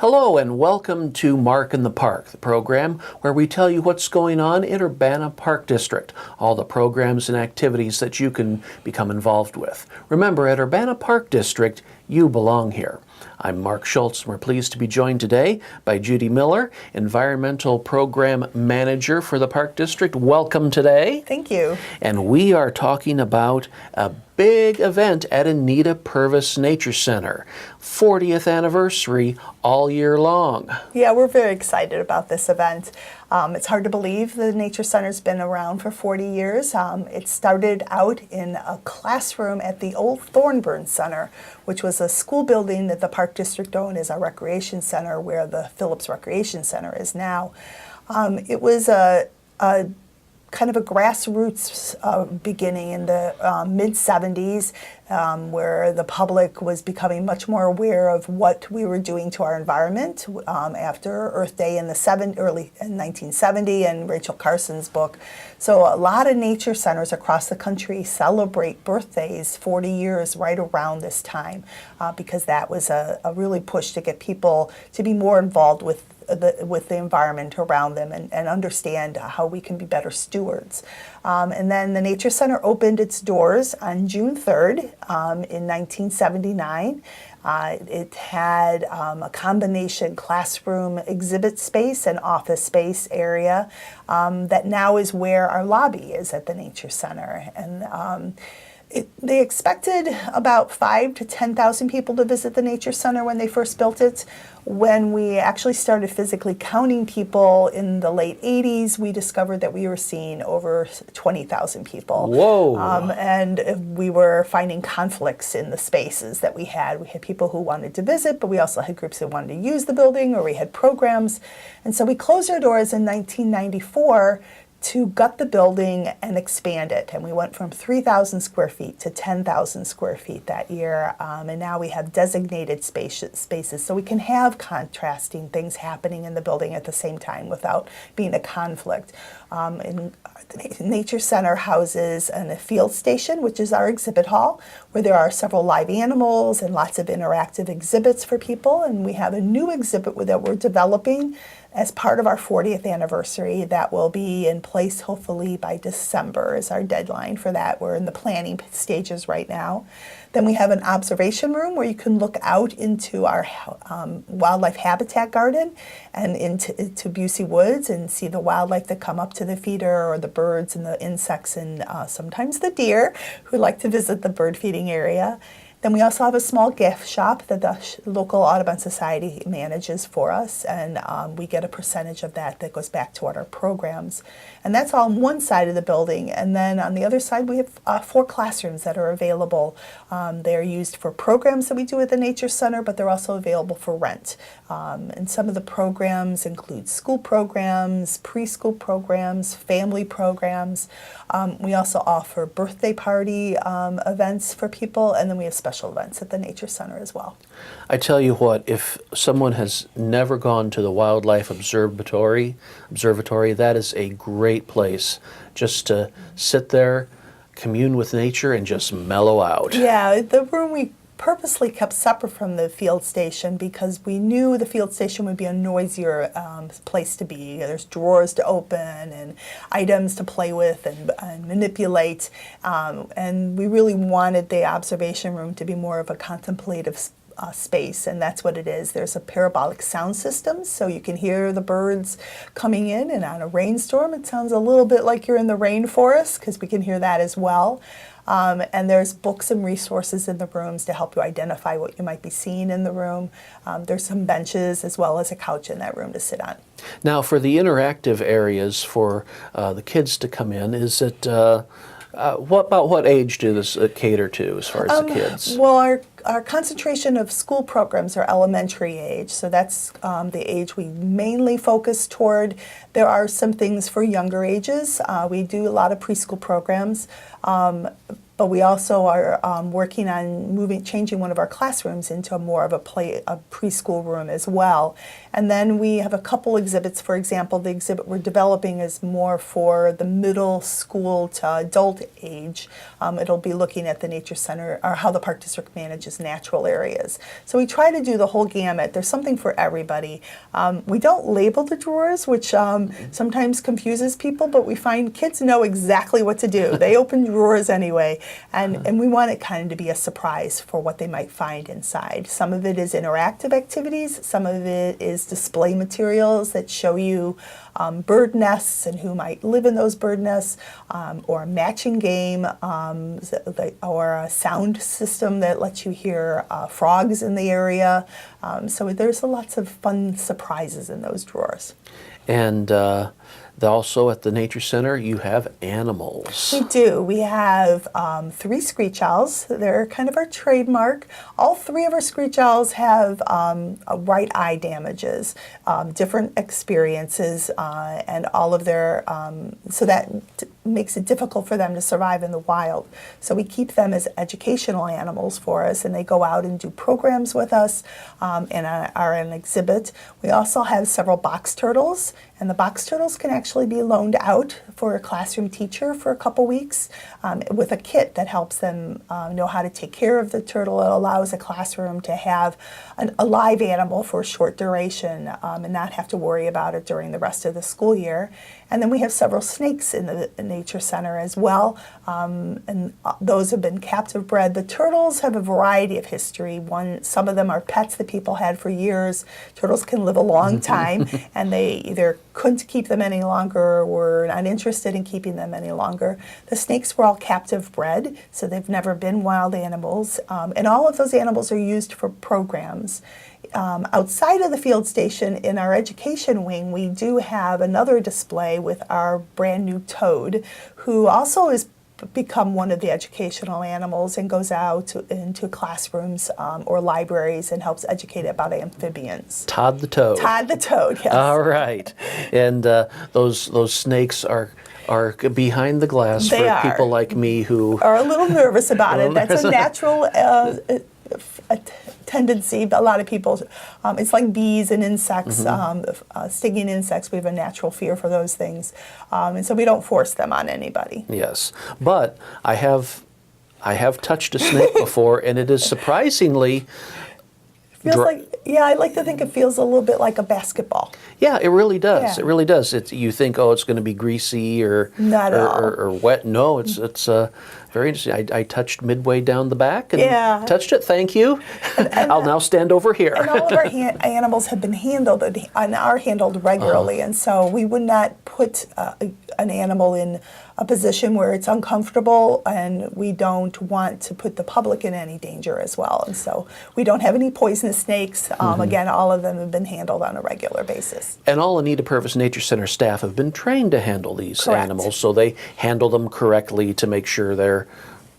Hello and welcome to Mark in the Park, the program where we tell you what's going on in Urbana Park District, all the programs and activities that you can become involved with. Remember, at Urbana Park District, you belong here. I'm Mark Schultz, and we're pleased to be joined today by Judy Miller, Environmental Program Manager for the Park District. Welcome today. Thank you. And we are talking about a big event at Anita Purves Nature Center. 40th anniversary all year long. Yeah, we're very excited about this event. It's hard to believe the Nature Center's been around for 40 years. It started out in a classroom at the old Thornburn Center, which was a school building that the Park District owned as a recreation center, where the Phillips Recreation Center is now. It was a kind of a grassroots beginning in the mid-70s, where the public was becoming much more aware of what we were doing to our environment after Earth Day in early in 1970 and Rachel Carson's book. So a lot of nature centers across the country celebrate birthdays 40 years right around this time, because that was a really push to get people to be more involved with the environment around them and understand how we can be better stewards. And then the Nature Center opened its doors on June 3rd in 1979. It had a combination classroom exhibit space and office space area that now is where our lobby is at the Nature Center. And they expected about 5,000 to 10,000 people to visit the Nature Center when they first built it. When we actually started physically counting people in the late 80s, we discovered that we were seeing over 20,000 people. Whoa! And we were finding conflicts in the spaces that we had. We had people who wanted to visit, but we also had groups that wanted to use the building, or we had programs. And so we closed our doors in 1994 to gut the building and expand it. And we went from 3,000 square feet to 10,000 square feet that year. And now we have designated spaces so we can have contrasting things happening in the building at the same time without being a conflict. And the Nature Center houses a field station, which is our exhibit hall, where there are several live animals and lots of interactive exhibits for people. And we have a new exhibit that we're developing as part of our 40th anniversary that will be in place hopefully by December is our deadline for that. We're in the planning stages right now. Then we have an observation room where you can look out into our wildlife habitat garden and into Busey Woods and see the wildlife that come up to the feeder, or the birds and the insects and sometimes the deer who like to visit the bird feeding area. Then we also have a small gift shop that the local Audubon Society manages for us, and we get a percentage of that goes back toward our programs. And that's all on one side of the building. And then on the other side, we have 4 classrooms that are available. They're used for programs that we do at the Nature Center, but they're also available for rent. And some of the programs include school programs, preschool programs, family programs. We also offer birthday party events for people, and then we have special events at the Nature Center as well. I tell you what, if someone has never gone to the Wildlife Observatory, that is a great place just to sit there, commune with nature, and just mellow out. Yeah, the room we purposely kept separate from the field station because we knew the field station would be a noisier place to be. There's drawers to open and items to play with and manipulate, and we really wanted the observation room to be more of a contemplative space, and that's what it is. There's a parabolic sound system, so you can hear the birds coming in, and on a rainstorm it sounds a little bit like you're in the rainforest because we can hear that as well. And there's books and resources in the rooms to help you identify what you might be seeing in the room. There's some benches as well as a couch in that room to sit on. Now, for the interactive areas for the kids to come in, is it what age do this cater to as far as the kids? Well, our concentration of school programs are elementary age, so that's the age we mainly focus toward. There are some things for younger ages. We do a lot of preschool programs. but we also are working on changing one of our classrooms into more of a preschool room as well. And then we have a couple exhibits. For example, the exhibit we're developing is more for the middle school to adult age. It'll be looking at the Nature Center, or how the Park District manages natural areas. So we try to do the whole gamut. There's something for everybody. We don't label the drawers, which sometimes confuses people, but we find kids know exactly what to do. They open drawers anyway, and we want it kind of to be a surprise for what they might find inside. Some of it is interactive activities, some of it is display materials that show you bird nests and who might live in those bird nests, or a matching game, or a sound system that lets you hear frogs in the area. So there's lots of fun surprises in those drawers. And also at the Nature Center, you have animals. We do. We have 3 screech owls. They're kind of our trademark. All 3 of our screech owls have right eye damages, different experiences, and all of their, so that makes it difficult for them to survive in the wild. So we keep them as educational animals for us, and they go out and do programs with us, and are an exhibit. We also have several box turtles, and the box turtles can actually be loaned out for a classroom teacher for a couple weeks with a kit that helps them know how to take care of the turtle. It allows a classroom to have a live animal for a short duration and not have to worry about it during the rest of the school year. And then we have several snakes in the Nature Center as well, and those have been captive bred. The turtles have a variety of history. Some of them are pets that people had for years. Turtles can live a long time, and they either couldn't keep them any longer or were not interested in keeping them any longer. The snakes were all captive bred, so they've never been wild animals, and all of those animals are used for programs. Outside of the field station, in our education wing, we do have another display with our brand new toad, who also has become one of the educational animals and goes out into classrooms or libraries and helps educate about amphibians. Todd the toad. Todd the toad, yes. All right. And those snakes are behind the glass They for are. people like me who Are a little nervous about it. That's a natural tendency. A lot of people, it's like bees and insects, stinging insects. We have a natural fear for those things, and so we don't force them on anybody. Yes, but I have touched a snake before, and it is surprisingly. Feels like, yeah, I like to think it feels a little bit like a basketball. Yeah, it really does. Yeah. It really does. You think, oh, it's going to be greasy or Not at all. or wet. No, it's very interesting. I touched midway down the back and Yeah. touched it. Thank you. I'll now stand over here. And all of our animals have been handled and are handled regularly, and so we would not put an animal in a position where it's uncomfortable, and we don't want to put the public in any danger as well. And so we don't have any poisonous snakes. Again, all of them have been handled on a regular basis. And all Anita Purves Nature Center staff have been trained to handle these Correct. animals, so they handle them correctly to make sure they're,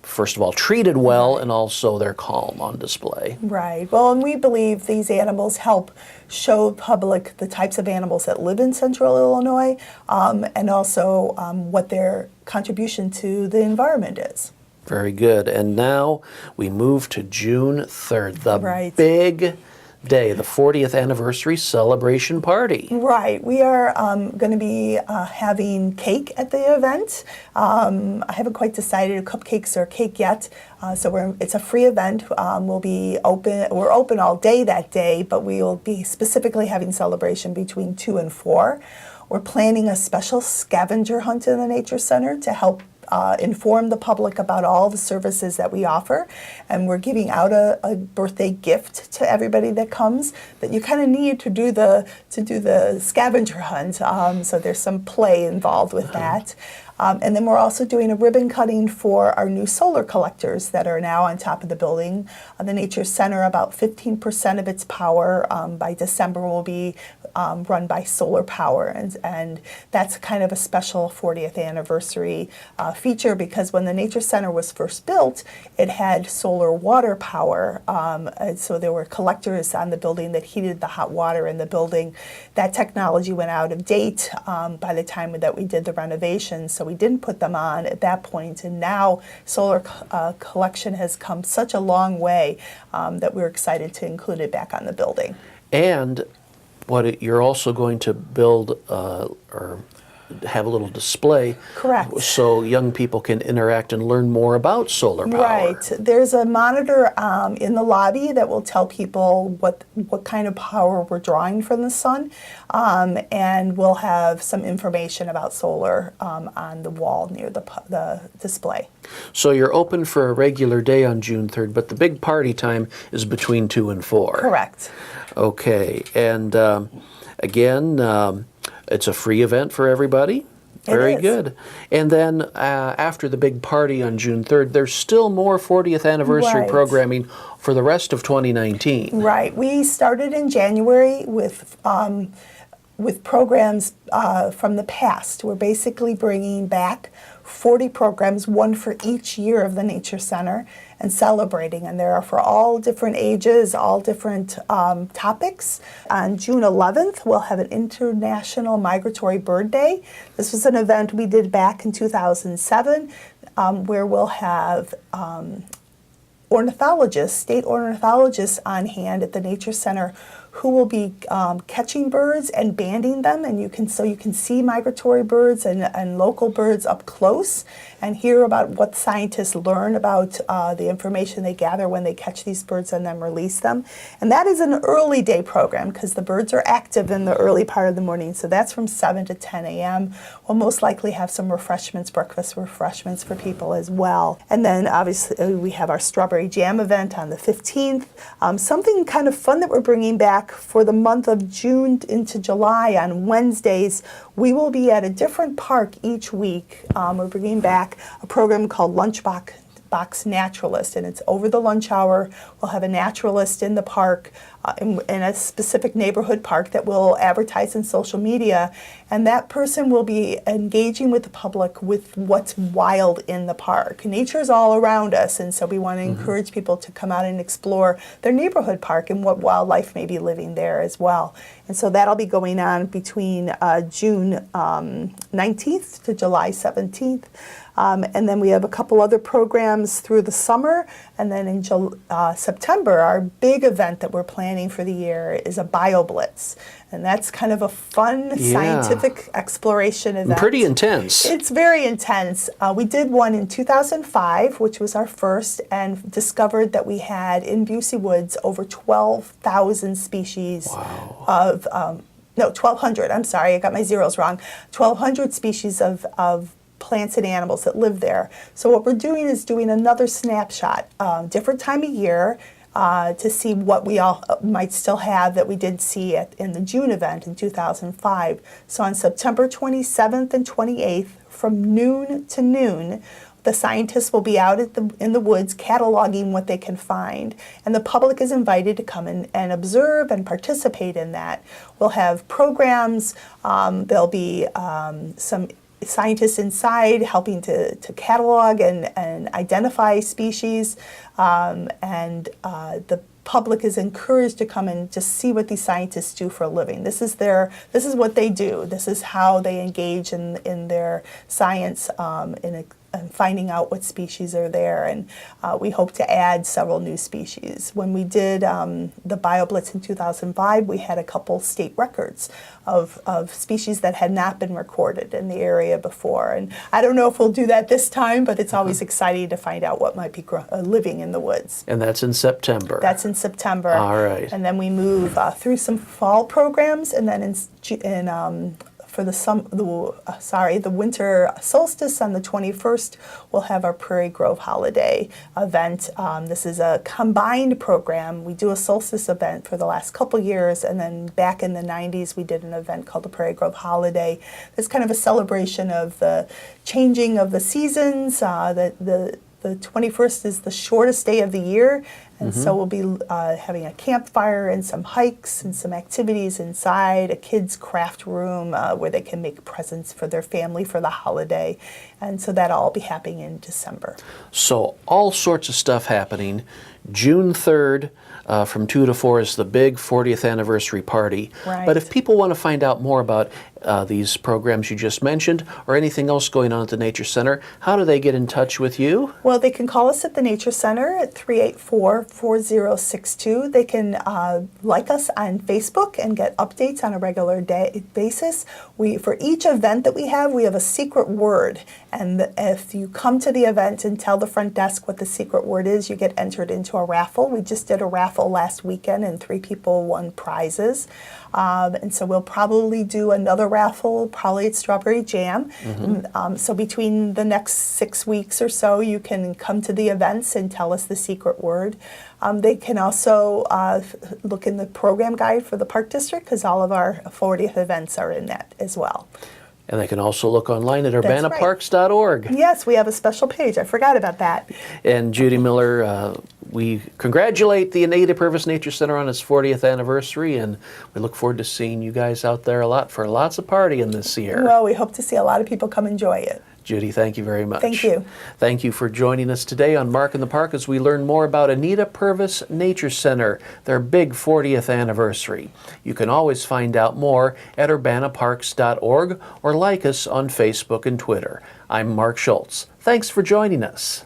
first of all, treated well, and also they're calm on display. Right. Well, and we believe these animals help show public the types of animals that live in central Illinois, and also what their contribution to the environment is. Very good. And now we move to June 3rd, the Right. big day, the 40th anniversary celebration party. Right. We are going to be having cake at the event. I haven't quite decided cupcakes or cake yet. So it's a free event. We'll be open. We're open all day that day, but we will be specifically having celebration between 2 and 4. We're planning a special scavenger hunt in the Nature Center to help inform the public about all the services that we offer, and we're giving out a birthday gift to everybody that comes that you kind of need to do the scavenger hunt. So there's some play involved with that. And then we're also doing a ribbon cutting for our new solar collectors that are now on top of the building. The Nature Center, about 15% of its power by December will be run by solar power, and that's kind of a special 40th anniversary feature, because when the Nature Center was first built, it had solar water power, and so there were collectors on the building that heated the hot water in the building. That technology went out of date by the time that we did the renovation, so we didn't put them on at that point, and now solar collection has come such a long way that we're excited to include it back on the building. And you're also going to build or have a little display. Correct. So young people can interact and learn more about solar power. Right. There's a monitor in the lobby that will tell people what kind of power we're drawing from the sun, and we'll have some information about solar on the wall near the display. So you're open for a regular day on June 3rd, but the big party time is between 2 and 4. Correct. Okay. And again, it's a free event for everybody. Very good. And then after the big party on June 3rd, there's still more 40th anniversary programming for the rest of 2019. Right. We started in January with programs from the past. We're basically bringing back 40 programs, one for each year of the Nature Center, and celebrating. And there are for all different ages, all different topics. On June 11th, we'll have an International Migratory Bird Day. This was an event we did back in 2007, where we'll have ornithologists, state ornithologists on hand at the Nature Center who will be catching birds and banding them, and you can see migratory birds and local birds up close and hear about what scientists learn about the information they gather when they catch these birds and then release them. And that is an early day program because the birds are active in the early part of the morning, so that's from 7 to 10 a.m. We'll most likely have some refreshments, breakfast refreshments for people as well. And then obviously we have our Strawberry Jam event on the 15th. Something kind of fun that we're bringing back for the month of June into July on Wednesdays. We will be at a different park each week. We're bringing back a program called Lunchbox Naturalist, and it's over the lunch hour. We'll have a naturalist in the park, in a specific neighborhood park that will advertise in social media, and that person will be engaging with the public with what's wild in the park. Nature is all around us, and so we want to encourage people to come out and explore their neighborhood park and what wildlife may be living there as well. And so that'll be going on between June 19th to July 17th. And then we have a couple other programs through the summer. And then in September, our big event that we're planning for the year is a BioBlitz. And that's kind of a fun scientific exploration event. Pretty intense. It's very intense. We did one in 2005, which was our first, and discovered that we had in Busey Woods over 12,000 species of, no, 1,200, I'm sorry, I got my zeros wrong, 1,200 species of plants and animals that live there. So what we're doing is doing another snapshot, different time of year, to see what we all might still have that we did see in the June event in 2005. So on September 27th and 28th, from noon to noon, the scientists will be out in the woods cataloging what they can find, and the public is invited to come in and observe and participate in that. We'll have programs, there'll be some scientists inside helping to catalog and identify species, and the public is encouraged to come and just see what these scientists do for a living. This is what they do. This is how they engage in their science, and finding out what species are there, and we hope to add several new species. When we did the BioBlitz in 2005, we had a couple state records of species that had not been recorded in the area before, and I don't know if we'll do that this time, but it's always exciting to find out what might be living in the woods. And that's in September. That's in September. All right. And then we move through some fall programs, and then for the winter solstice on the 21st, we'll have our Prairie Grove Holiday event. This is a combined program. We do a solstice event for the last couple years, and then back in the 90s, we did an event called the Prairie Grove Holiday. It's kind of a celebration of the changing of the seasons, the the 21st is the shortest day of the year, and so we'll be having a campfire and some hikes and some activities inside, a kids' craft room where they can make presents for their family for the holiday. And so that'll all be happening in December. So all sorts of stuff happening. June 3rd from 2 to 4 is the big 40th anniversary party. Right. But if people want to find out more about these programs you just mentioned or anything else going on at the Nature Center, how do they get in touch with you? Well, they can call us at the Nature Center at 384-4062. They can like us on Facebook and get updates on a regular basis. For each event that we have a secret word. And if you come to the event and tell the front desk what the secret word is, you get entered into a raffle. We just did a raffle last weekend and 3 people won prizes. And so we'll probably do another raffle, probably at Strawberry Jam. So between the next 6 weeks or so, you can come to the events and tell us the secret word. They can also look in the program guide for the Park District because all of our 40th events are in that as well. And they can also look online at That's right. urbanaparks.org. Yes, we have a special page. I forgot about that. And Judy Miller, we congratulate the Anita Purves Nature Center on its 40th anniversary, and we look forward to seeing you guys out there a lot for lots of partying this year. Well, we hope to see a lot of people come enjoy it. Judy, thank you very much. Thank you. Thank you for joining us today on Mark in the Park as we learn more about Anita Purves Nature Center, their big 40th anniversary. You can always find out more at urbanaparks.org or like us on Facebook and Twitter. I'm Mark Schultz. Thanks for joining us.